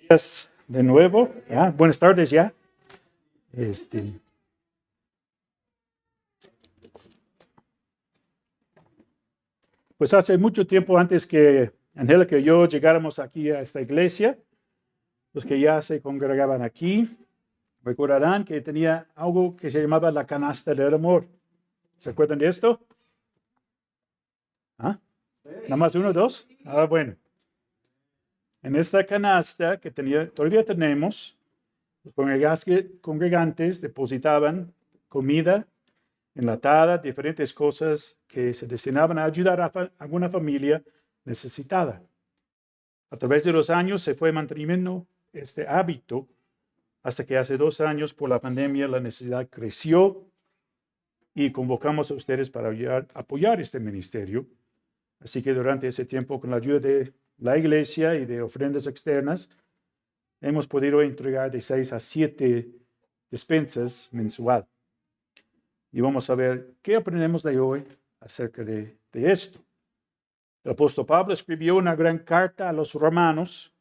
Días de nuevo. Ya, buenas tardes ya. Este, pues hace mucho tiempo antes que Angélica y yo llegáramos aquí a esta iglesia, los que ya se congregaban aquí recordarán que tenía algo que se llamaba la canasta del amor. ¿Se acuerdan de esto? ¿Ah? ¿Nada más uno, dos? Ah, bueno. En esta canasta que todavía tenemos, los congregantes depositaban comida enlatada, diferentes cosas que se destinaban a ayudar a alguna familia necesitada. A través de los años se fue manteniendo este hábito hasta que hace 2 años por la pandemia la necesidad creció y convocamos a ustedes para apoyar este ministerio. Así que durante ese tiempo, con la ayuda de la iglesia y de ofrendas externas, hemos podido entregar de 6 a 7 despensas mensual. Y vamos a ver qué aprendemos de hoy acerca de esto. El apóstol Pablo escribió una gran carta a los romanos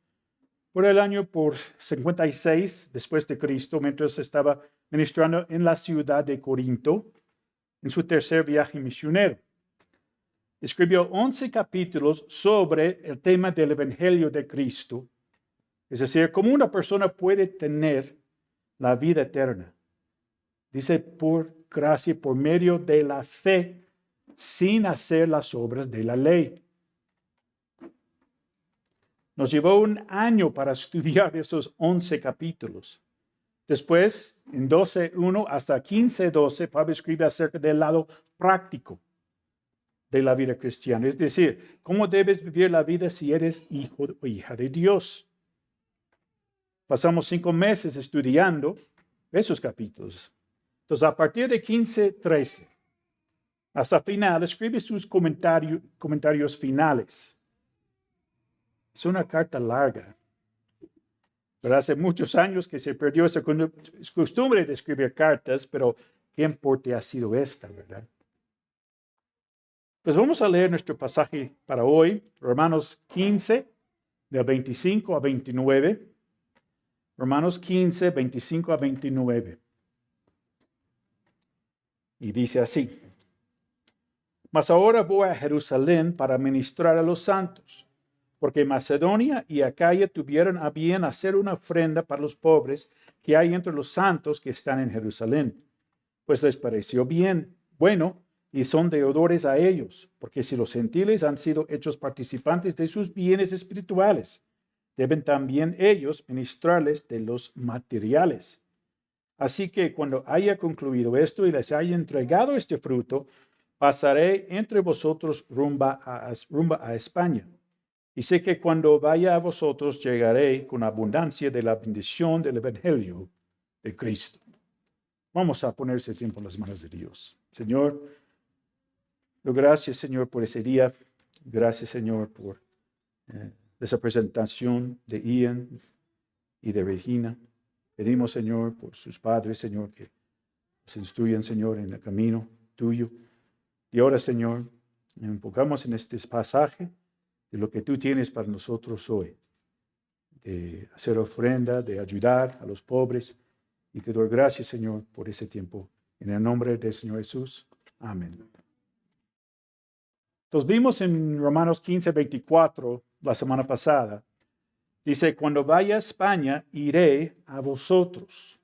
por el año 56 después de Cristo, mientras estaba ministrando en la ciudad de Corinto, en su tercer viaje misionero. Escribió 11 capítulos sobre el tema del Evangelio de Cristo, es decir, cómo una persona puede tener la vida eterna. Dice, por gracia, por medio de la fe, sin hacer las obras de la ley. Nos llevó un año para estudiar esos 11 capítulos. Después, en 12:1 hasta 15:12, Pablo escribe acerca del lado práctico de la vida cristiana. Es decir, cómo debes vivir la vida si eres hijo o hija de Dios. Pasamos 5 meses estudiando esos capítulos. Entonces, a partir de 15:13 hasta final, escribe sus comentarios finales. Es una carta larga. Pero hace muchos años que se perdió esa costumbre de escribir cartas, pero qué importe ha sido esta, ¿verdad? Pues vamos a leer nuestro pasaje para hoy, Romanos 15, del 25 a 29. Romanos 15, 25 a 29. Y dice así: Mas ahora voy a Jerusalén para ministrar a los santos, porque Macedonia y Acaya tuvieron a bien hacer una ofrenda para los pobres que hay entre los santos que están en Jerusalén. Pues les pareció bueno, y son deudores a ellos, porque si los gentiles han sido hechos participantes de sus bienes espirituales, deben también ellos ministrarles de los materiales. Así que cuando haya concluido esto y les haya entregado este fruto, pasaré entre vosotros rumba a España. Y sé que cuando vaya a vosotros llegaré con abundancia de la bendición del Evangelio de Cristo. Vamos a poner ese tiempo en las manos de Dios. Señor, gracias, Señor, por ese día. Gracias, Señor, por esa presentación de Ian y de Regina. Pedimos, Señor, por sus padres, Señor, que nos instruyan, Señor, en el camino tuyo. Y ahora, Señor, nos enfocamos en este pasaje de lo que tú tienes para nosotros hoy, de hacer ofrenda, de ayudar a los pobres. Y te doy gracias, Señor, por ese tiempo. En el nombre del Señor Jesús. Amén. Entonces vimos en Romanos 15, 24, la semana pasada, dice, cuando vaya a España, iré a vosotros.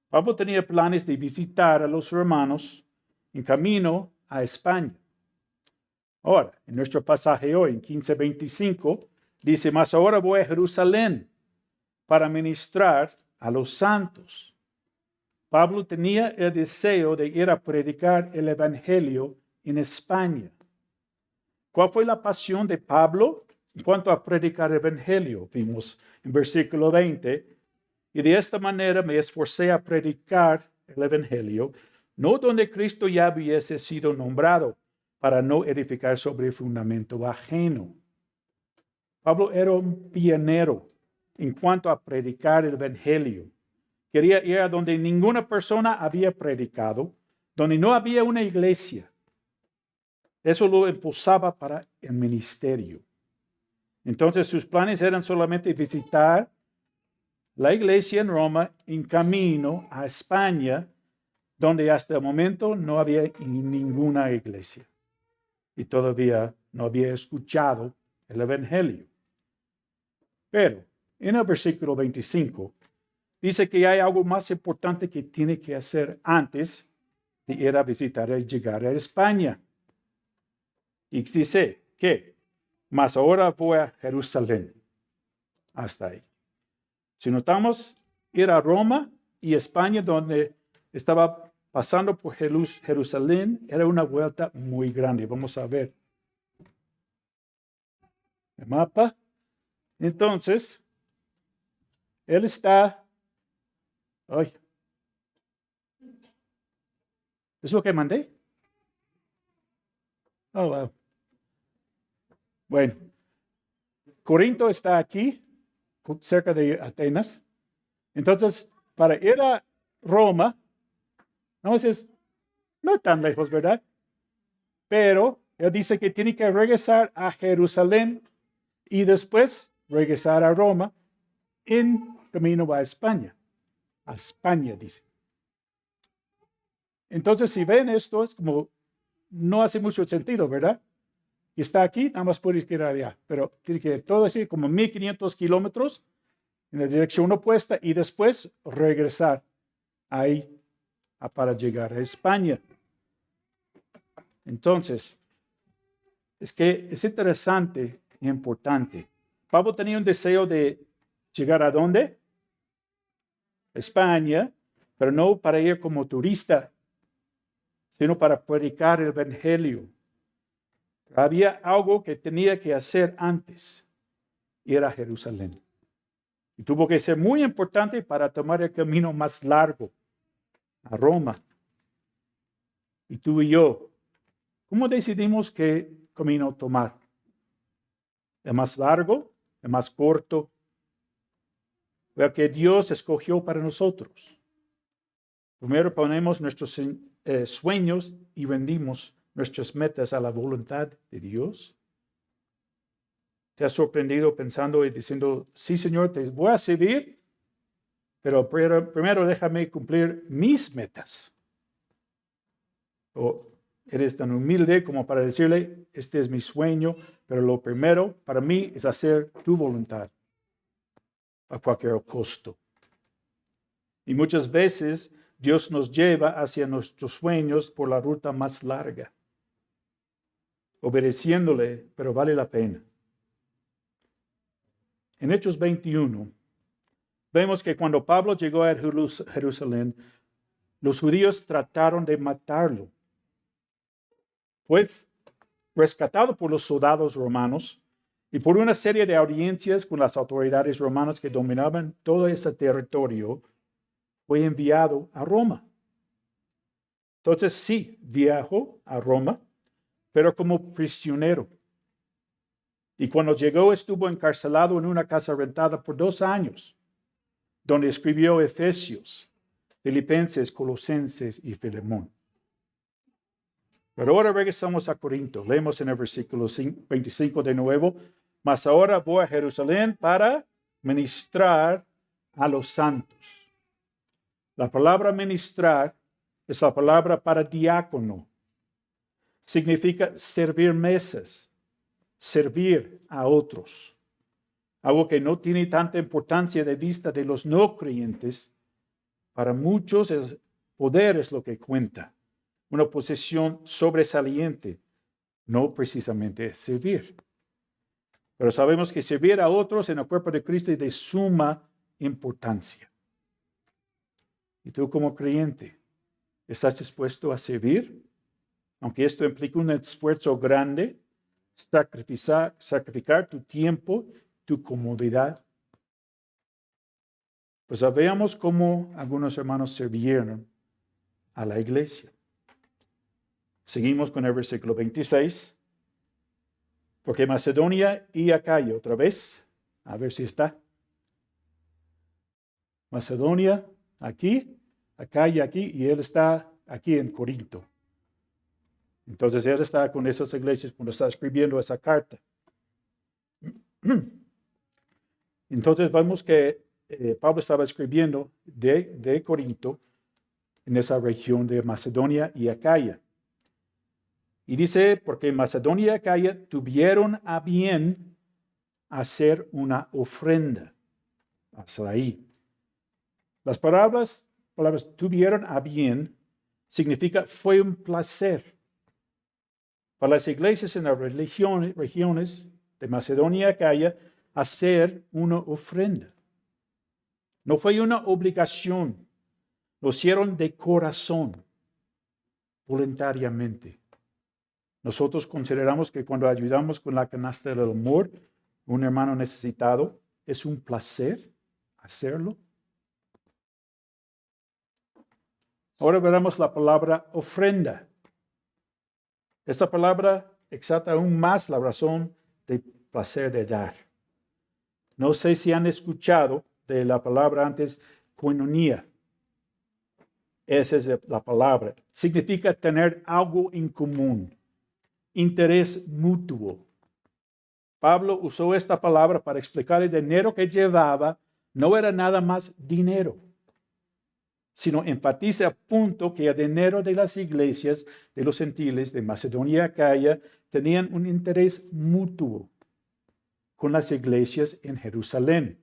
Pablo tenía planes de visitar a los hermanos en camino a España. Ahora, en nuestro pasaje hoy, en 15:25, dice, mas ahora voy a Jerusalén para ministrar a los santos. Pablo tenía el deseo de ir a predicar el Evangelio en España. ¿Cuál fue la pasión de Pablo en cuanto a predicar el Evangelio? Vimos en versículo 20, y de esta manera me esforcé a predicar el Evangelio, no donde Cristo ya hubiese sido nombrado, para no edificar sobre fundamento ajeno. Pablo era un pionero en cuanto a predicar el Evangelio. Quería ir a donde ninguna persona había predicado, donde no había una iglesia. Eso lo impulsaba para el ministerio. Entonces sus planes eran solamente visitar la iglesia en Roma en camino a España, donde hasta el momento no había ninguna iglesia y todavía no había escuchado el Evangelio. Pero en el versículo 25 dice que hay algo más importante que tiene que hacer antes de ir a visitar y llegar a España. Y dice que, mas ahora voy a Jerusalén. Hasta ahí. Si notamos, ir a Roma y España, donde estaba pasando por Jerusalén, era una vuelta muy grande. Vamos a ver el mapa. Entonces, él está... Ay, ¿es lo que mandé? Oh, wow. Bueno, Corinto está aquí, cerca de Atenas. Entonces, para ir a Roma, no tan lejos, ¿verdad? Pero él dice que tiene que regresar a Jerusalén y después regresar a Roma en camino a España. A España, dice. Entonces, si ven esto, es como, no hace mucho sentido, ¿verdad? Y está aquí, nada más puede ir allá. Pero tiene que todo así, como 1500 kilómetros en la dirección opuesta y después regresar ahí para llegar a España. Entonces, es que es interesante e importante. Pablo tenía un deseo de llegar a ¿dónde? España, pero no para ir como turista, sino para predicar el Evangelio. Había algo que tenía que hacer antes, ir a Jerusalén. Y tuvo que ser muy importante para tomar el camino más largo a Roma. Y tú y yo, ¿cómo decidimos qué camino tomar? ¿El más largo? ¿El más corto? El que Dios escogió para nosotros. Primero ponemos nuestros sueños y rendimos nuestras metas a la voluntad de Dios. ¿Te has sorprendido pensando y diciendo, sí, Señor, te voy a servir, pero primero déjame cumplir mis metas? ¿O eres tan humilde como para decirle, este es mi sueño, pero lo primero para mí es hacer tu voluntad a cualquier costo? Y muchas veces Dios nos lleva hacia nuestros sueños por la ruta más larga, obedeciéndole, pero vale la pena. En Hechos 21, vemos que cuando Pablo llegó a Jerusalén, los judíos trataron de matarlo. Fue rescatado por los soldados romanos y por una serie de audiencias con las autoridades romanas que dominaban todo ese territorio, fue enviado a Roma. Entonces sí, viajó a Roma, pero como prisionero. Y cuando llegó estuvo encarcelado en una casa rentada por 2 años, donde escribió Efesios, Filipenses, Colosenses y Filemón. Pero ahora regresamos a Corinto. Leemos en el versículo 25 de nuevo. Mas ahora voy a Jerusalén para ministrar a los santos. La palabra ministrar es la palabra para diácono. Significa servir mesas, servir a otros. Algo que no tiene tanta importancia de vista de los no creyentes. Para muchos el poder es lo que cuenta. Una posición sobresaliente, no precisamente servir. Pero sabemos que servir a otros en el cuerpo de Cristo es de suma importancia. Y tú como creyente, ¿estás dispuesto a servir? Aunque esto implica un esfuerzo grande, sacrificar tu tiempo, tu comodidad. Pues veamos cómo algunos hermanos sirvieron a la iglesia. Seguimos con el versículo 26. Porque Macedonia y Acaya, otra vez, a ver si está. Macedonia, aquí, Acaya, aquí, y él está aquí en Corinto. Entonces él está con esas iglesias cuando está escribiendo esa carta. Entonces vemos que Pablo estaba escribiendo de Corinto, en esa región de Macedonia y Acaya. Y dice, porque Macedonia y Acaya tuvieron a bien hacer una ofrenda. Hasta ahí. Las palabras tuvieron a bien significa fue un placer. Para las iglesias en las regiones de Macedonia y Acaya, hacer una ofrenda. No fue una obligación. Lo hicieron de corazón, voluntariamente. Nosotros consideramos que cuando ayudamos con la canasta del amor, un hermano necesitado, es un placer hacerlo. Ahora veremos la palabra ofrenda. Esta palabra exalta aún más la razón del placer de dar. No sé si han escuchado de la palabra antes, koinonia. Esa es la palabra. Significa tener algo en común, interés mutuo. Pablo usó esta palabra para explicar el dinero que llevaba. No era nada más dinero, sino enfatiza a punto que el dinero de las iglesias de los gentiles de Macedonia y Acaya tenían un interés mutuo con las iglesias en Jerusalén.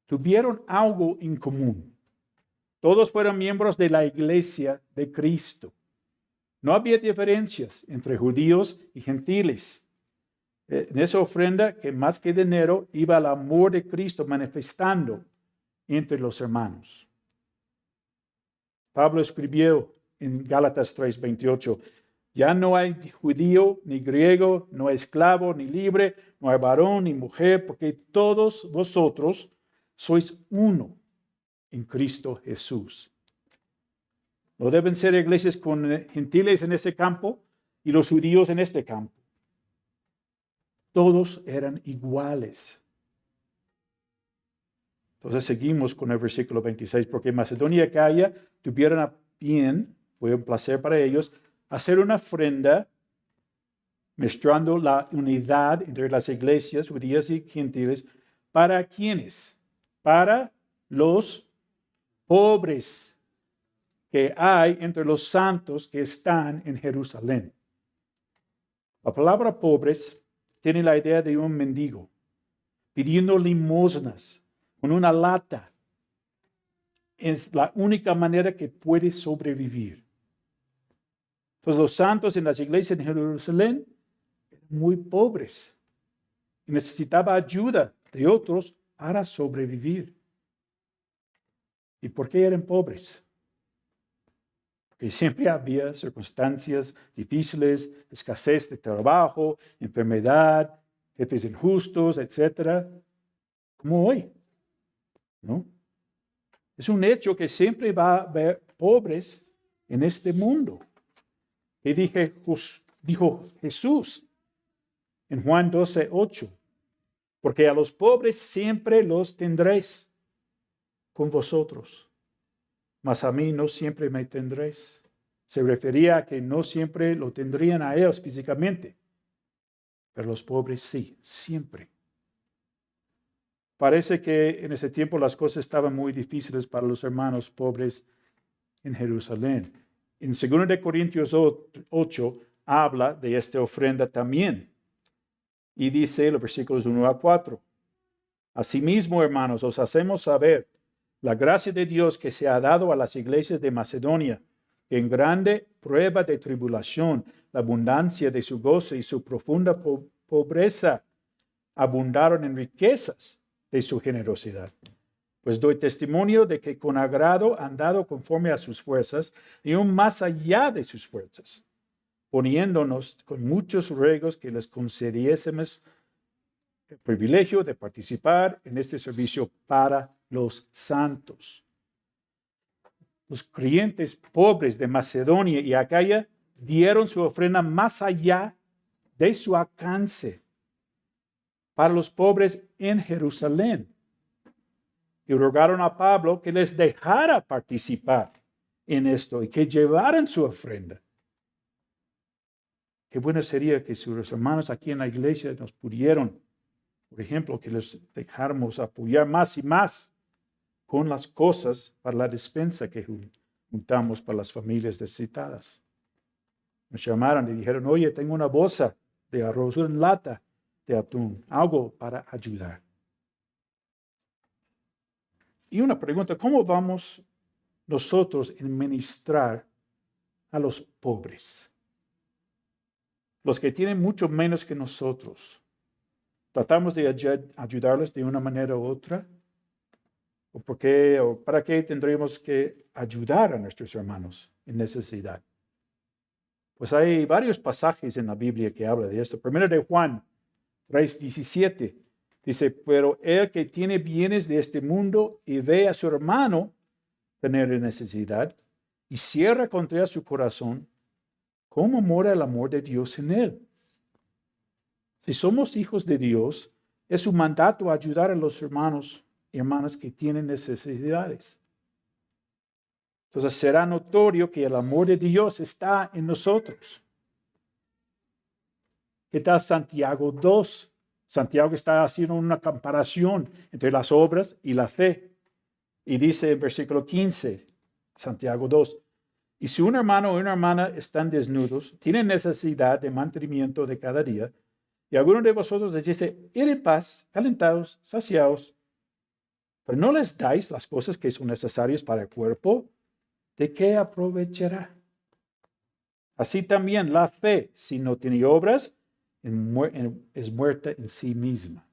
Tuvieron algo en común. Todos fueron miembros de la iglesia de Cristo. No había diferencias entre judíos y gentiles. En esa ofrenda, que más que dinero, iba el amor de Cristo manifestando entre los hermanos. Pablo escribió en Gálatas 3:28, ya no hay judío ni griego, no hay esclavo ni libre, no hay varón ni mujer, porque todos vosotros sois uno en Cristo Jesús. No deben ser iglesias con gentiles en ese campo y los judíos en este campo. Todos eran iguales. Entonces seguimos con el versículo 26, porque Macedonia y Acaya tuvieron a bien, fue un placer para ellos, hacer una ofrenda mostrando la unidad entre las iglesias judías y gentiles. ¿Para quiénes? Para los pobres que hay entre los santos que están en Jerusalén. La palabra pobres tiene la idea de un mendigo pidiendo limosnas con una lata. Es la única manera que puede sobrevivir. Entonces los santos en las iglesias en Jerusalén eran muy pobres y necesitaban ayuda de otros para sobrevivir. ¿Y por qué eran pobres? Porque siempre había circunstancias difíciles, escasez de trabajo, enfermedad, jefes injustos, etc. Como hoy, ¿no? Es un hecho que siempre va a haber pobres en este mundo. Y dijo Jesús en Juan 12:8, porque a los pobres siempre los tendréis con vosotros, mas a mí no siempre me tendréis. Se refería a que no siempre lo tendrían a ellos físicamente, pero los pobres sí, siempre. Parece que en ese tiempo las cosas estaban muy difíciles para los hermanos pobres en Jerusalén. En 2 Corintios 8 habla de esta ofrenda también. Y dice los versículos 1-4. Asimismo, hermanos, os hacemos saber la gracia de Dios que se ha dado a las iglesias de Macedonia, que en grande prueba de tribulación, la abundancia de su gozo y su profunda pobreza abundaron en riquezas de su generosidad. Pues doy testimonio de que con agrado han dado conforme a sus fuerzas y aún más allá de sus fuerzas, poniéndonos con muchos ruegos que les concediésemos el privilegio de participar en este servicio para los santos. Los creyentes pobres de Macedonia y Acaya dieron su ofrenda más allá de su alcance para los pobres en Jerusalén. Y rogaron a Pablo que les dejara participar en esto y que llevaran su ofrenda. Qué bueno sería que sus hermanos aquí en la iglesia nos pudieran Por ejemplo, que les dejáramos apoyar más y más con las cosas para la despensa que juntamos para las familias necesitadas. Nos llamaron y dijeron, oye, tengo una bolsa de arroz, una lata de atún, algo para ayudar. Y una pregunta, ¿cómo vamos nosotros a ministrar a los pobres? Los que tienen mucho menos que nosotros. ¿Tratamos de ayudarles de una manera u otra? ¿O por qué, o para qué tendríamos que ayudar a nuestros hermanos en necesidad? Pues hay varios pasajes en la Biblia que hablan de esto. Primero de Juan 3:17 dice, pero el que tiene bienes de este mundo y ve a su hermano tener necesidad y cierra contra su corazón, ¿cómo mora el amor de Dios en él? Si somos hijos de Dios, es su mandato ayudar a los hermanos y hermanas que tienen necesidades. Entonces será notorio que el amor de Dios está en nosotros. ¿Qué tal Santiago 2? Santiago está haciendo una comparación entre las obras y la fe. Y dice en versículo 15, Santiago 2, y si un hermano o una hermana están desnudos, tienen necesidad de mantenimiento de cada día, y alguno de vosotros les dice, id en paz, calentados, saciados, pero no les dais las cosas que son necesarias para el cuerpo, ¿de qué aprovechará? Así también la fe, si no tiene obras, es muerta en sí misma.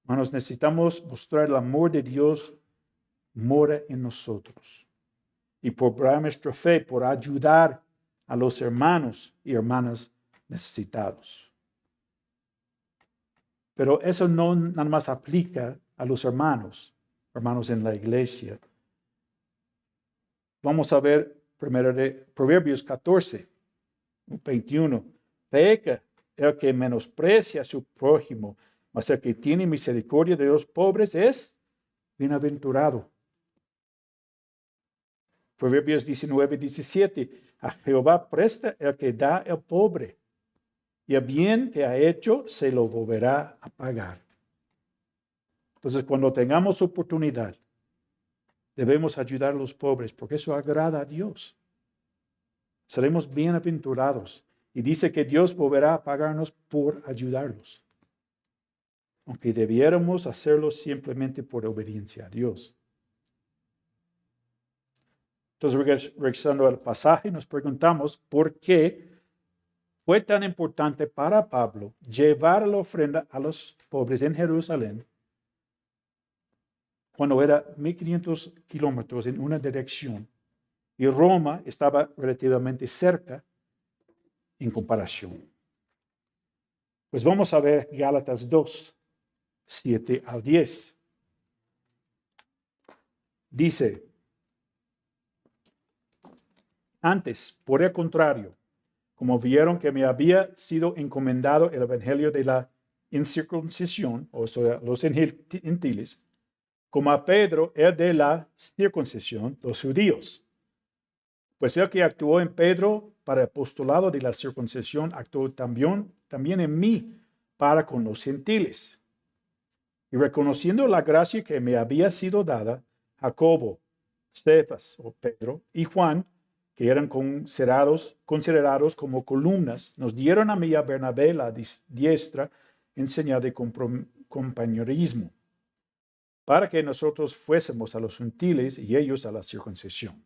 Hermanos, necesitamos mostrar el amor de Dios mora en nosotros. Y por nuestra fe, por ayudar a los hermanos y hermanas necesitados. Pero eso no nada más aplica a los hermanos en la iglesia. Vamos a ver primero de Proverbios 14:21. Peca el que menosprecia a su prójimo, mas el que tiene misericordia de los pobres es bienaventurado. Proverbios 19:17. A Jehová presta el que da el pobre, y el bien que ha hecho se lo volverá a pagar. Entonces, cuando tengamos oportunidad, debemos ayudar a los pobres, porque eso agrada a Dios. Seremos bienaventurados. Y dice que Dios volverá a pagarnos por ayudarlos. Aunque debiéramos hacerlo simplemente por obediencia a Dios. Entonces, regresando al pasaje, nos preguntamos por qué fue tan importante para Pablo llevar la ofrenda a los pobres en Jerusalén cuando era 1500 kilómetros en una dirección y Roma estaba relativamente cerca en comparación. Pues vamos a ver Gálatas 2:7-10. Dice, antes, por el contrario, como vieron que me había sido encomendado el evangelio de la incircuncisión, o sea, los gentiles, como a Pedro, el de la circuncisión, los judíos. Pues el que actuó en Pedro para el apostolado de la circuncisión, actuó también en mí para con los gentiles. Y reconociendo la gracia que me había sido dada, Jacobo, Cefas o Pedro y Juan, que eran considerados como columnas, nos dieron a mí y a Bernabé la diestra en señal de compañerismo, para que nosotros fuésemos a los gentiles y ellos a la circuncisión.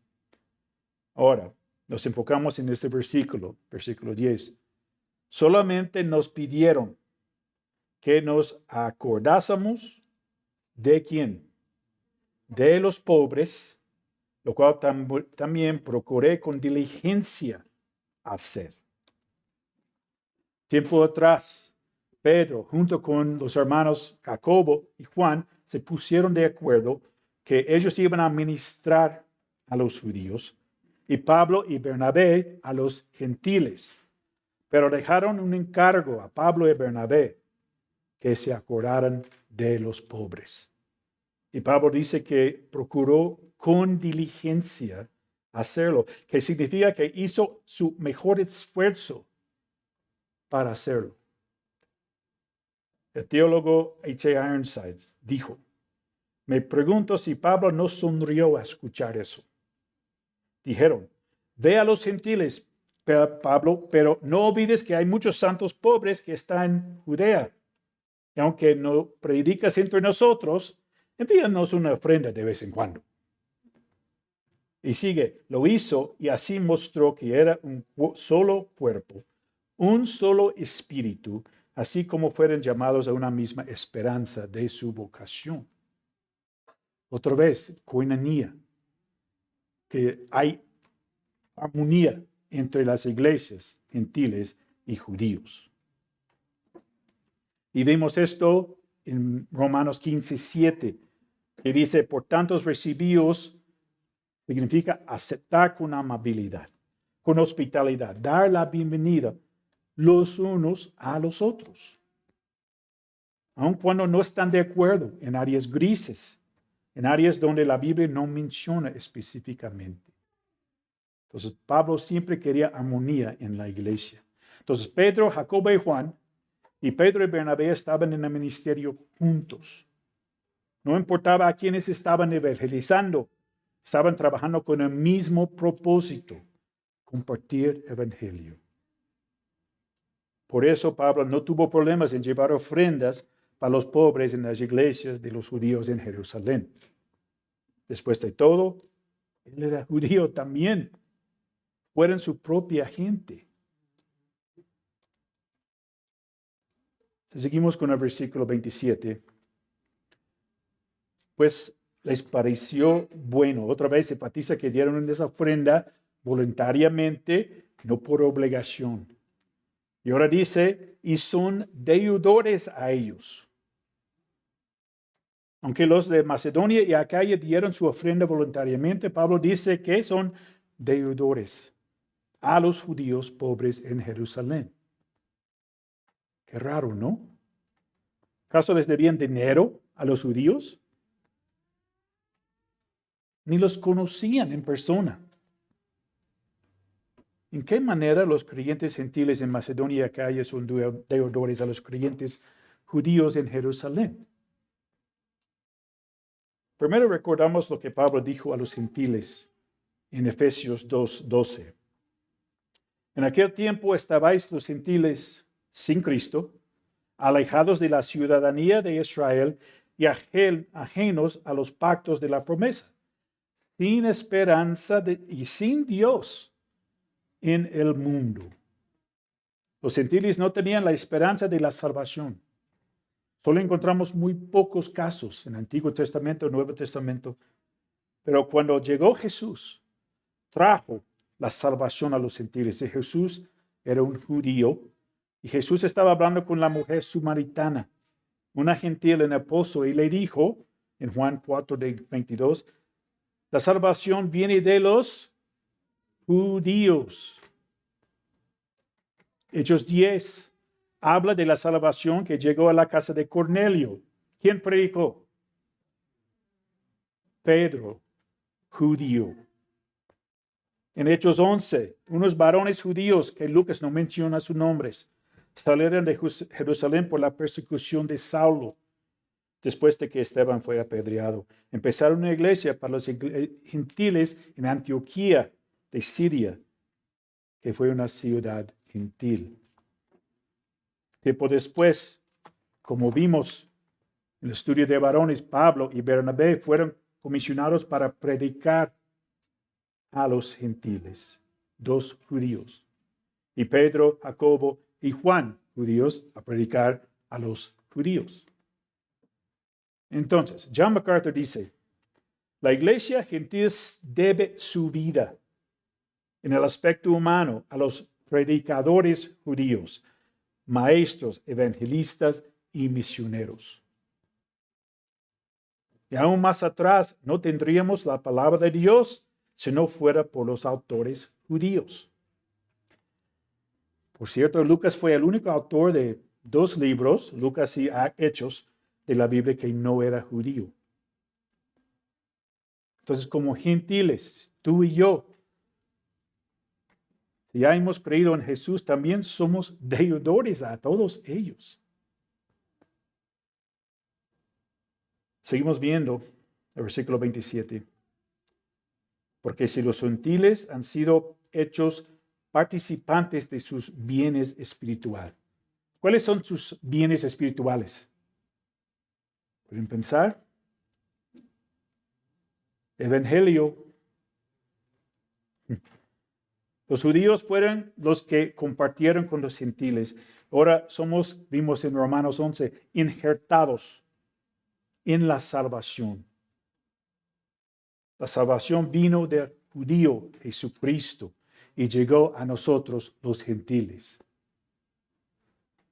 Ahora, nos enfocamos en este versículo 10. Solamente nos pidieron que nos acordásemos de quién, de los pobres, lo cual también procuré con diligencia hacer. Tiempo atrás, Pedro, junto con los hermanos Jacobo y Juan, se pusieron de acuerdo que ellos iban a ministrar a los judíos y Pablo y Bernabé a los gentiles. Pero dejaron un encargo a Pablo y Bernabé que se acordaran de los pobres. Y Pablo dice que procuró con diligencia hacerlo, que significa que hizo su mejor esfuerzo para hacerlo. El teólogo H.A. Ironside dijo, me pregunto si Pablo no sonrió a escuchar eso. Dijeron, ve a los gentiles, Pablo, pero no olvides que hay muchos santos pobres que están en Judea. Y aunque no predicas entre nosotros, envíanos una ofrenda de vez en cuando. Y sigue, lo hizo y así mostró que era un solo cuerpo, un solo espíritu, así como fueron llamados a una misma esperanza de su vocación. Otra vez, koinonia, que hay armonía entre las iglesias gentiles y judíos. Y vemos esto en Romanos 15:7, que dice, por tanto recibíos, significa aceptar con amabilidad, con hospitalidad, dar la bienvenida los unos a los otros. Aun cuando no están de acuerdo en áreas grises, en áreas donde la Biblia no menciona específicamente. Entonces, Pablo siempre quería armonía en la iglesia. Entonces, Pedro, Jacobo y Juan, y Pedro y Bernabé estaban en el ministerio juntos. No importaba a quienes estaban evangelizando, estaban trabajando con el mismo propósito, compartir evangelio. Por eso Pablo no tuvo problemas en llevar ofrendas para los pobres en las iglesias de los judíos en Jerusalén. Después de todo, él era judío también. Fueron su propia gente. Seguimos con el versículo 27. Pues les pareció bueno. Otra vez se enfatiza que dieron esa ofrenda voluntariamente, no por obligación. Y ahora dice, y son deudores a ellos. Aunque los de Macedonia y Acaya dieron su ofrenda voluntariamente, Pablo dice que son deudores a los judíos pobres en Jerusalén. Qué raro, ¿no? ¿Acaso les debían dinero a los judíos? Ni los conocían en persona. ¿En qué manera los creyentes gentiles en Macedonia y Acaya son deudores a los creyentes judíos en Jerusalén? Primero recordamos lo que Pablo dijo a los gentiles en Efesios 2:12. En aquel tiempo estabais los gentiles sin Cristo, alejados de la ciudadanía de Israel y ajenos a los pactos de la promesa, sin esperanza y sin Dios en el mundo. Los gentiles no tenían la esperanza de la salvación. Solo encontramos muy pocos casos en el Antiguo Testamento y Nuevo Testamento. Pero cuando llegó Jesús, trajo la salvación a los gentiles. Y Jesús era un judío y Jesús estaba hablando con la mujer samaritana, una gentil en el pozo, y le dijo en Juan 4:22, la salvación viene de los judíos. Hechos 10 habla de la salvación que llegó a la casa de Cornelio. ¿Quién predicó? Pedro, judío. En Hechos 11, unos varones judíos que Lucas no menciona sus nombres, salieron de Jerusalén por la persecución de Saulo, después de que Esteban fue apedreado. Empezaron una iglesia para los gentiles en Antioquía de Siria, que fue una ciudad gentil. Tiempo después, como vimos en el estudio de varones, Pablo y Bernabé fueron comisionados para predicar a los gentiles, 2 judíos, y Pedro, Jacobo y Juan, judíos, a predicar a los judíos. Entonces, John MacArthur dice, la iglesia gentil debe su vida en el aspecto humano a los predicadores judíos, maestros, evangelistas y misioneros. Y aún más atrás, no tendríamos la palabra de Dios si no fuera por los autores judíos. Por cierto, Lucas fue el único autor de 2 libros, Lucas y Hechos, de la Biblia que no era judío. Entonces, como gentiles, tú y yo, si ya hemos creído en Jesús, también somos deudores a todos ellos. Seguimos viendo el versículo 27. Porque si los gentiles han sido hechos participantes de sus bienes espirituales. ¿Cuáles son sus bienes espirituales? ¿Pueden pensar? Evangelio. Los judíos fueron los que compartieron con los gentiles. Ahora vimos en Romanos 11, injertados en la salvación. La salvación vino del judío Jesucristo y llegó a nosotros los gentiles.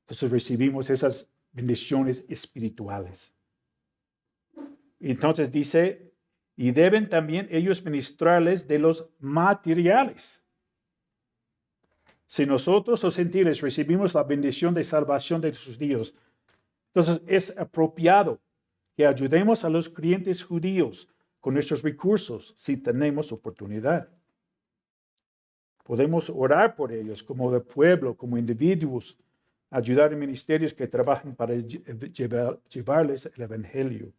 Entonces recibimos esas bendiciones espirituales. Entonces dice, y deben también ellos ministrarles de los materiales. Si nosotros los gentiles recibimos la bendición de salvación de sus Dios, entonces es apropiado que ayudemos a los creyentes judíos con nuestros recursos si tenemos oportunidad. Podemos orar por ellos como de pueblo, como individuos, ayudar en ministerios que trabajan para llevarles el Evangelio.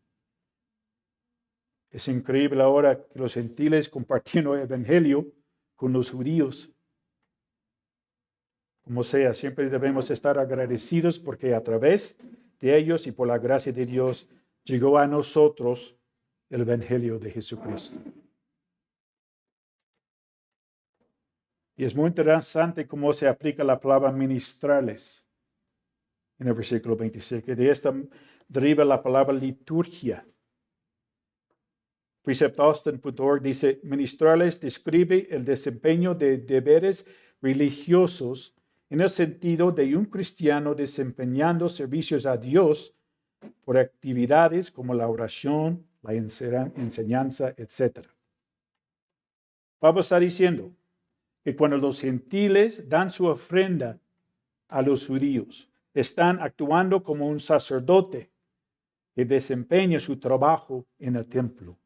Es increíble ahora que los gentiles compartiendo el Evangelio con los judíos. Como sea, siempre debemos estar agradecidos porque a través de ellos y por la gracia de Dios llegó a nosotros el Evangelio de Jesucristo. Y es muy interesante cómo se aplica la palabra ministrarles en el versículo 26, que de esta deriva la palabra liturgia. PreceptAustin.org dice, ministrarles describe el desempeño de deberes religiosos en el sentido de un cristiano desempeñando servicios a Dios por actividades como la oración, la enseñanza, etc. Pablo está diciendo que cuando los gentiles dan su ofrenda a los judíos, están actuando como un sacerdote que desempeña su trabajo en el templo.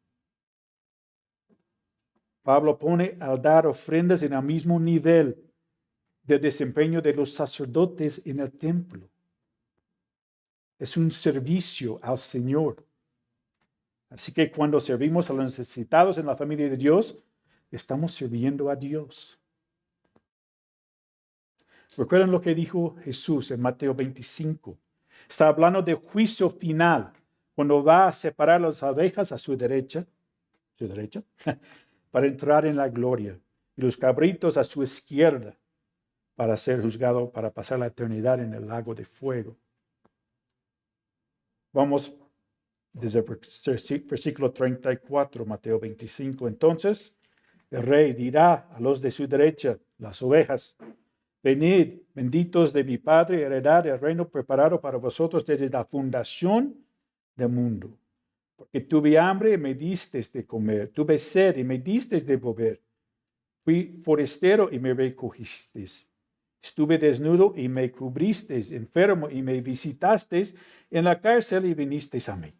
Pablo pone al dar ofrendas en el mismo nivel de desempeño de los sacerdotes en el templo. Es un servicio al Señor. Así que cuando servimos a los necesitados en la familia de Dios, estamos sirviendo a Dios. ¿Recuerdan lo que dijo Jesús en Mateo 25? Está hablando de juicio final, cuando va a separar las abejas a su derecha, para entrar en la gloria, y los cabritos a su izquierda, para ser juzgado, para pasar la eternidad en el lago de fuego. Vamos desde el versículo 34, Mateo 25. Entonces, el rey dirá a los de su derecha, las ovejas, venid, benditos de mi Padre, heredad el reino preparado para vosotros desde la fundación del mundo. Porque tuve hambre y me disteis de comer, tuve sed y me disteis de beber. Fui forastero y me recogisteis. Estuve desnudo y me cubristeis, enfermo y me visitasteis, en la cárcel y vinisteis a mí.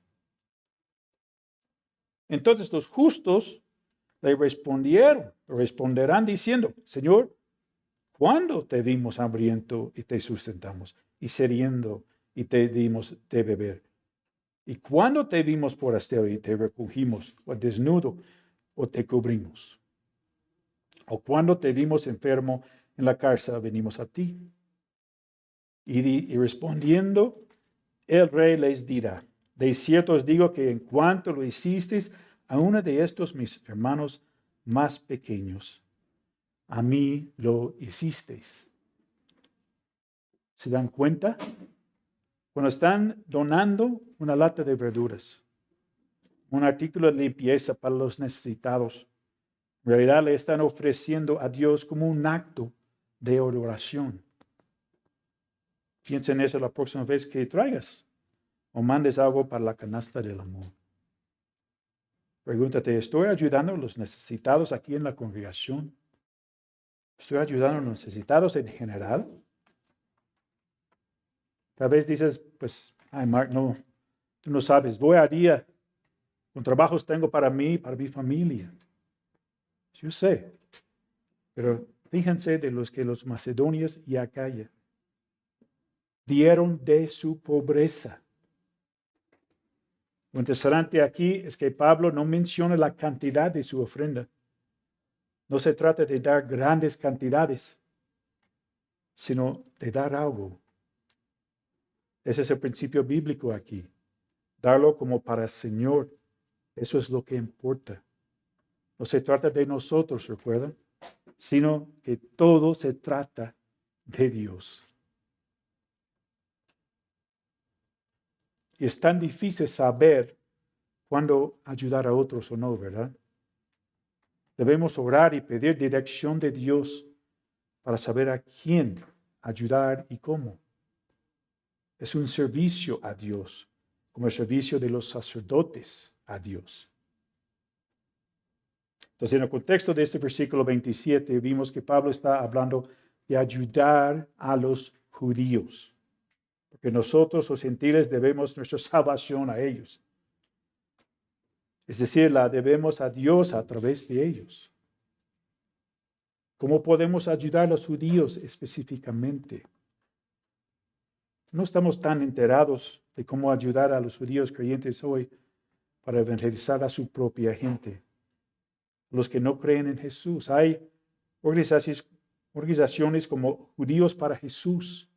Entonces los justos le responderán diciendo, Señor, ¿cuándo te vimos hambriento y te sustentamos? Y sediento y te dimos de beber. ¿Y cuándo te vimos forastero y te recogimos, o desnudo, o te cubrimos? ¿O cuándo te vimos enfermo en la cárcel, venimos a ti? Y respondiendo, el rey les dirá, de cierto os digo que en cuanto lo hicisteis a uno de estos mis hermanos más pequeños, a mí lo hicisteis. ¿Se dan cuenta? Cuando están donando una lata de verduras, un artículo de limpieza para los necesitados, en realidad le están ofreciendo a Dios como un acto de adoración. Piensa en eso la próxima vez que traigas o mandes algo para la canasta del amor. Pregúntate, ¿estoy ayudando a los necesitados aquí en la congregación? ¿Estoy ayudando a los necesitados en general? Tal vez dices, pues, ay, Mark, no, tú no sabes, voy a día, con trabajos tengo para mí, para mi familia. Yo sé, pero fíjense de los que los macedonios y Acaya dieron de su pobreza. Lo interesante aquí es que Pablo no menciona la cantidad de su ofrenda. No se trata de dar grandes cantidades, sino de dar algo. Ese es el principio bíblico aquí. Darlo como para el Señor. Eso es lo que importa. No se trata de nosotros, ¿recuerdan? Sino que todo se trata de Dios. Y es tan difícil saber cuándo ayudar a otros o no, ¿verdad? Debemos orar y pedir dirección de Dios para saber a quién ayudar y cómo. Es un servicio a Dios, como el servicio de los sacerdotes a Dios. Entonces, en el contexto de este versículo 27, vimos que Pablo está hablando de ayudar a los judíos, porque nosotros, los gentiles, debemos nuestra salvación a ellos. Es decir, la debemos a Dios a través de ellos. ¿Cómo podemos ayudar a los judíos específicamente? No estamos tan enterados de cómo ayudar a los judíos creyentes hoy para evangelizar a su propia gente. Los que no creen en Jesús. Hay organizaciones como Judíos para Jesús,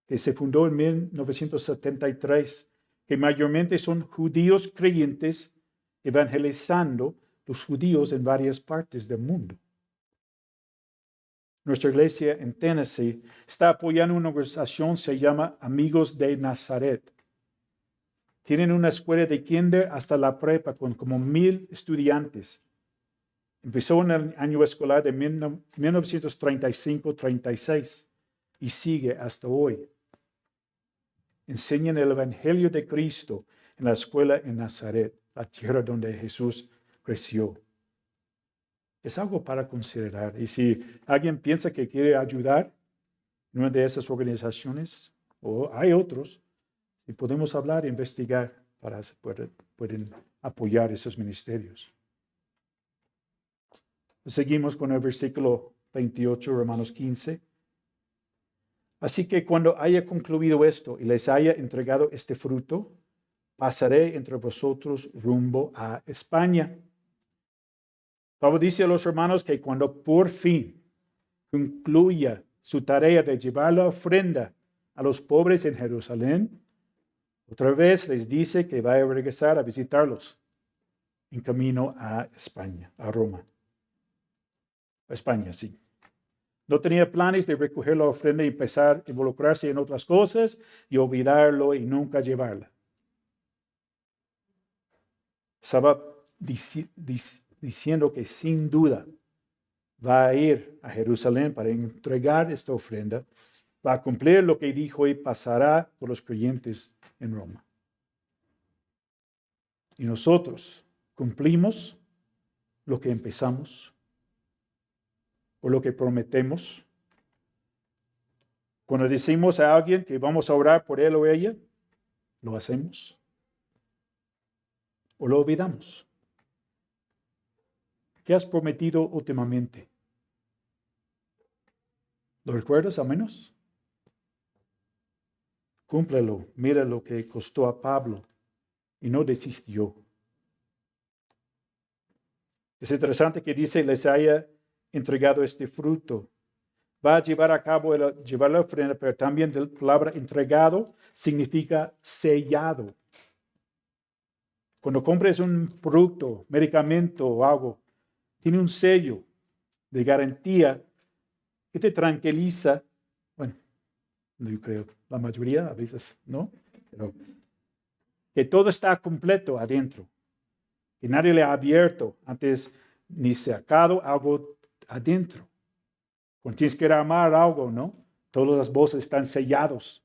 que se fundó en 1973, que mayormente son judíos creyentes evangelizando los judíos en varias partes del mundo. Nuestra iglesia en Tennessee está apoyando una organización, se llama Amigos de Nazaret. Tienen una escuela de kinder hasta la prepa con como 1,000 estudiantes. Empezó en el año escolar de 1935-36 y sigue hasta hoy. Enseñan el Evangelio de Cristo en la escuela en Nazaret, la tierra donde Jesús creció. Es algo para considerar. Y si alguien piensa que quiere ayudar en una de esas organizaciones, o hay otros, y podemos hablar e investigar para pueden apoyar esos ministerios. Seguimos con el versículo 28, Romanos 15. Así que cuando haya concluido esto y les haya entregado este fruto, pasaré entre vosotros rumbo a España. Pablo dice a los hermanos que cuando por fin concluya su tarea de llevar la ofrenda a los pobres en Jerusalén, otra vez les dice que va a regresar a visitarlos en camino a España, a Roma. A España, sí. No tenía planes de recoger la ofrenda y empezar a involucrarse en otras cosas y olvidarlo y nunca llevarla. Estaba diciendo que sin duda va a ir a Jerusalén para entregar esta ofrenda, va a cumplir lo que dijo y pasará por los creyentes en Roma. Y nosotros cumplimos lo que empezamos o lo que prometemos. Cuando decimos a alguien que vamos a orar por él o ella, ¿lo hacemos? ¿O lo olvidamos? ¿Qué has prometido últimamente? ¿Lo recuerdas al menos? Cúmplelo. Mira lo que costó a Pablo y no desistió. Es interesante que dice, les haya entregado este fruto. Va a llevar a cabo llevar la ofrenda, pero también la palabra entregado significa sellado. Cuando compres un producto, medicamento o algo, tiene un sello de garantía que te tranquiliza. Bueno, yo creo, la mayoría a veces no, pero que todo está completo adentro. Que nadie le ha abierto antes ni sacado algo adentro. Cuando tienes que armar algo, ¿no? Todas las bolsas están sellados.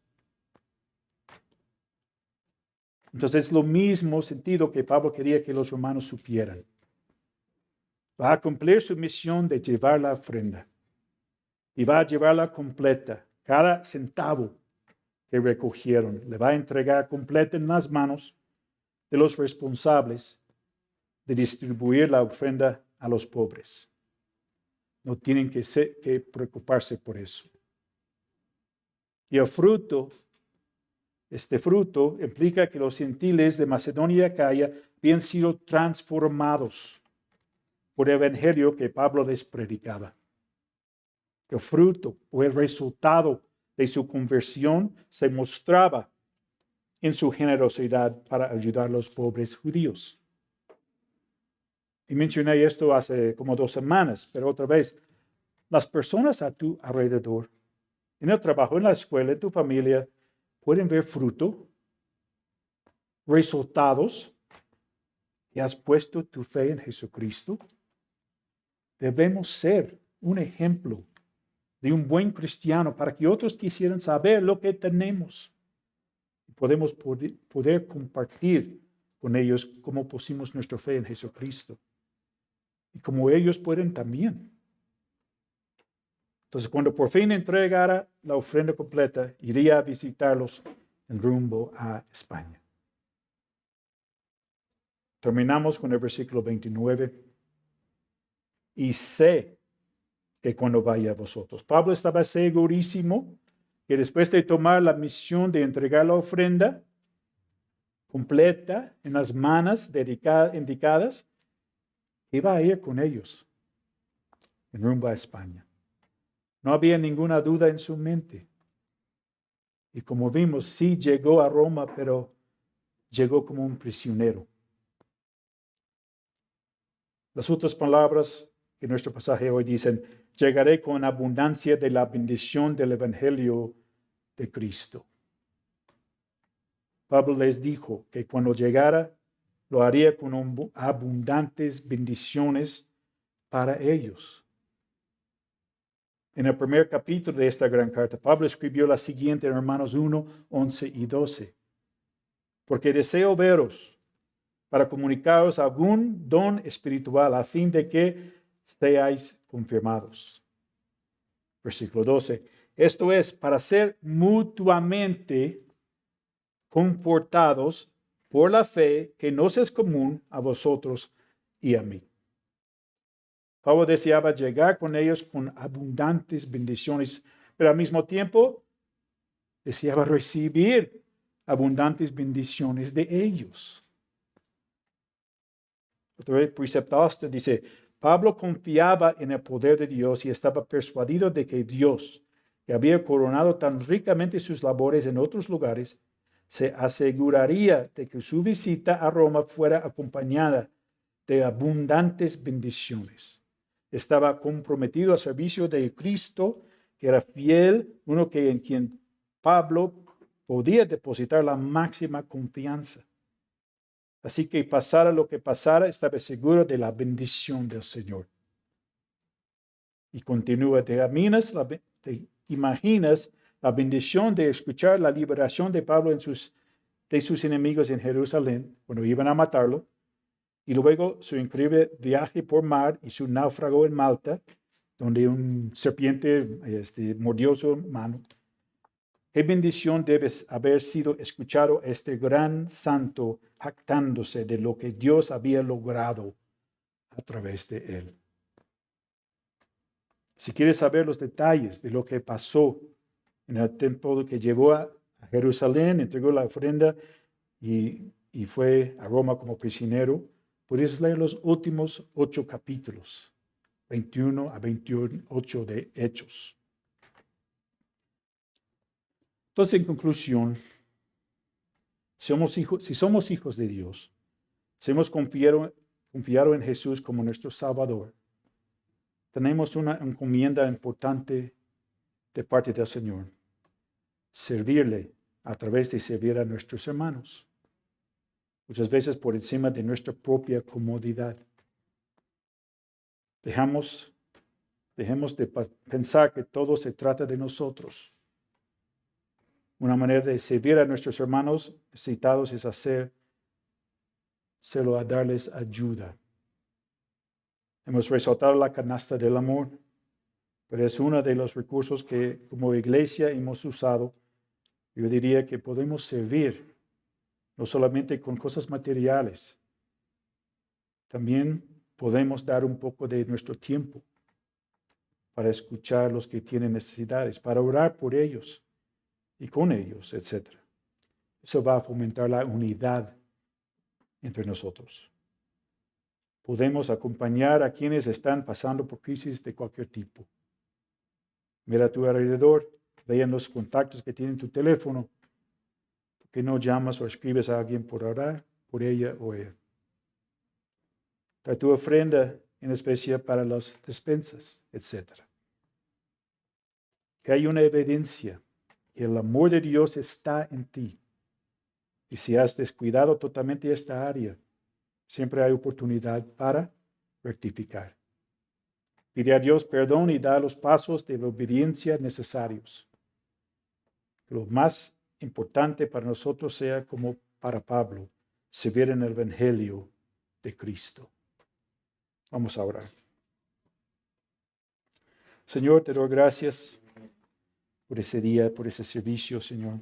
Entonces es lo mismo sentido que Pablo quería que los romanos supieran. Va a cumplir su misión de llevar la ofrenda. Y va a llevarla completa. Cada centavo que recogieron le va a entregar completa en las manos de los responsables de distribuir la ofrenda a los pobres. No tienen que preocuparse por eso. Y el fruto Este fruto implica que los gentiles de Macedonia y Acaya habían sido transformados por el evangelio que Pablo les predicaba. El fruto o el resultado de su conversión se mostraba en su generosidad para ayudar a los pobres judíos. Y mencioné esto hace como 2 semanas, pero otra vez, las personas a tu alrededor, en el trabajo, en la escuela, en tu familia, pueden ver fruto, resultados, y has puesto tu fe en Jesucristo. Debemos ser un ejemplo de un buen cristiano para que otros quisieran saber lo que tenemos. Y podemos poder compartir con ellos cómo pusimos nuestra fe en Jesucristo. Y como ellos pueden también. Entonces, cuando por fin entregara la ofrenda completa, iría a visitarlos en rumbo a España. Terminamos con el versículo 29. Y sé que cuando vaya a vosotros. Pablo estaba segurísimo que después de tomar la misión de entregar la ofrenda completa en las manos indicadas, iba a ir con ellos en rumbo a España. No había ninguna duda en su mente. Y como vimos, sí llegó a Roma, pero llegó como un prisionero. Las otras palabras que nuestro pasaje hoy dicen, llegaré con abundancia de la bendición del Evangelio de Cristo. Pablo les dijo que cuando llegara, lo haría con abundantes bendiciones para ellos. En el primer capítulo de esta gran carta, Pablo escribió la siguiente en Romanos 1, 11 y 12. Porque deseo veros para comunicaros algún don espiritual a fin de que seáis confirmados. Versículo 12. Esto es para ser mutuamente confortados por la fe que nos es común a vosotros y a mí. Pablo deseaba llegar con ellos con abundantes bendiciones, pero al mismo tiempo deseaba recibir abundantes bendiciones de ellos. Otra vez, Preceptaste dice, Pablo confiaba en el poder de Dios y estaba persuadido de que Dios, que había coronado tan ricamente sus labores en otros lugares, se aseguraría de que su visita a Roma fuera acompañada de abundantes bendiciones. Estaba comprometido al servicio de Cristo, que era fiel, uno que en quien Pablo podía depositar la máxima confianza. Así que pasara lo que pasara, estaba seguro de la bendición del Señor. Y continúa, ¿te imaginas la bendición de escuchar la liberación de Pablo de sus enemigos en Jerusalén, cuando iban a matarlo? Y luego su increíble viaje por mar y su náufrago en Malta, donde un serpiente mordió su mano. Qué bendición debe haber sido escuchado este gran santo jactándose de lo que Dios había logrado a través de él. Si quieres saber los detalles de lo que pasó en el tiempo que llevó a Jerusalén, entregó la ofrenda y fue a Roma como prisionero, puedes leer los últimos 8 capítulos, 21 a 28 de Hechos. Entonces, en conclusión, si somos hijos de Dios, si hemos confiado en Jesús como nuestro Salvador, tenemos una encomienda importante de parte del Señor: servirle a través de servir a nuestros hermanos, muchas veces por encima de nuestra propia comodidad. Dejemos de pensar que todo se trata de nosotros. Una manera de servir a nuestros hermanos necesitados es hacerlo a darles ayuda. Hemos resaltado la canasta del amor, pero es uno de los recursos que como iglesia hemos usado. Yo diría que podemos servir no solamente con cosas materiales, también podemos dar un poco de nuestro tiempo para escuchar a los que tienen necesidades, para orar por ellos y con ellos, etc. Eso va a fomentar la unidad entre nosotros. Podemos acompañar a quienes están pasando por crisis de cualquier tipo. Mira a tu alrededor, vean los contactos que tiene tu teléfono. ¿Por qué no llamas o escribes a alguien por orar por ella o él? Trae tu ofrenda en especial para las despensas, etc. Que hay una evidencia que el amor de Dios está en ti. Y si has descuidado totalmente esta área, siempre hay oportunidad para rectificar. Pide a Dios perdón y da los pasos de la obediencia necesarios. Lo más importante para nosotros sea como para Pablo, servir en el Evangelio de Cristo. Vamos a orar. Señor, te doy gracias por ese día, por ese servicio, Señor.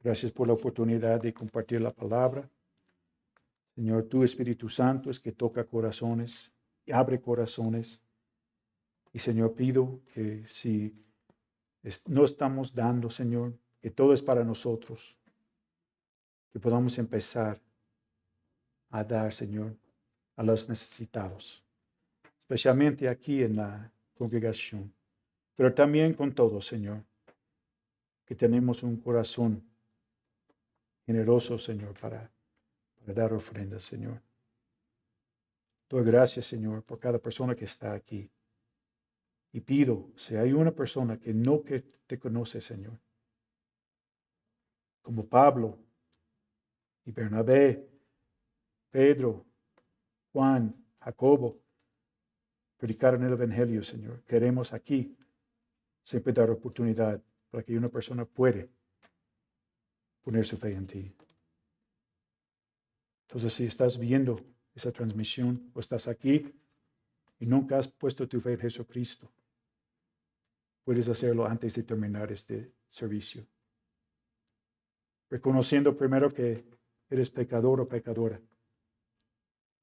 Gracias por la oportunidad de compartir la palabra. Señor, tu Espíritu Santo es que toca corazones y abre corazones. Y Señor, pido que si no estamos dando, Señor, que todo es para nosotros, que podamos empezar a dar, Señor, a los necesitados, especialmente aquí en la congregación, pero también con todos, Señor, que tenemos un corazón generoso, Señor, para dar ofrendas, Señor. Doy gracias, Señor, por cada persona que está aquí. Y pido, si hay una persona que no que te conoce, Señor, como Pablo y Bernabé, Pedro, Juan, Jacobo, predicaron el Evangelio, Señor. Queremos aquí siempre dar oportunidad para que una persona pueda poner su fe en ti. Entonces, si estás viendo esa transmisión o estás aquí y nunca has puesto tu fe en Jesucristo, puedes hacerlo antes de terminar este servicio. Reconociendo primero que eres pecador o pecadora,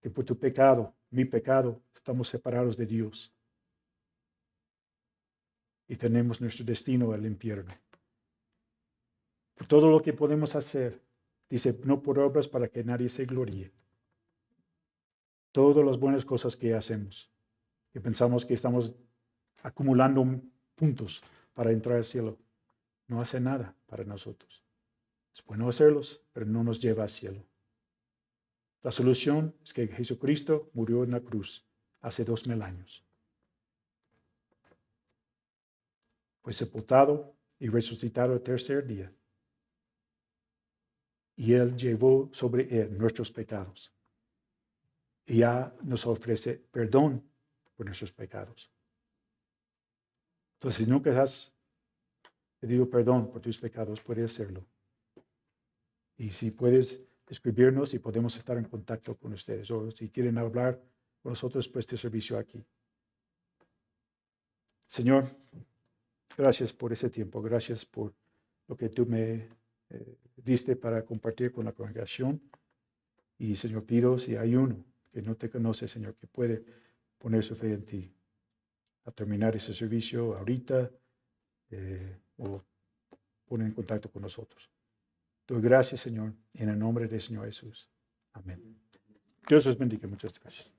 que por tu pecado, mi pecado, estamos separados de Dios y tenemos nuestro destino al infierno. Por todo lo que podemos hacer, dice, no por obras para que nadie se gloríe. Todas las buenas cosas que hacemos, que pensamos que estamos acumulando puntos para entrar al cielo, no hace nada para nosotros. Es bueno hacerlos, pero no nos lleva al cielo. La solución es que Jesucristo murió en la cruz hace 2000 años. Fue sepultado y resucitado el tercer día. Y Él llevó sobre Él nuestros pecados. Y ya nos ofrece perdón por nuestros pecados. Entonces, si nunca has pedido perdón por tus pecados, puedes hacerlo. Y si puedes escribirnos y podemos estar en contacto con ustedes. O si quieren hablar con nosotros después de servicio aquí. Señor, gracias por ese tiempo. Gracias por lo que tú me diste para compartir con la congregación. Y Señor, pido si hay uno que no te conoce, Señor, que puede poner su fe en ti. A terminar ese servicio ahorita o poner en contacto con nosotros. Doy gracias, Señor, en el nombre del Señor Jesús. Amén. Dios los bendiga. Muchas gracias.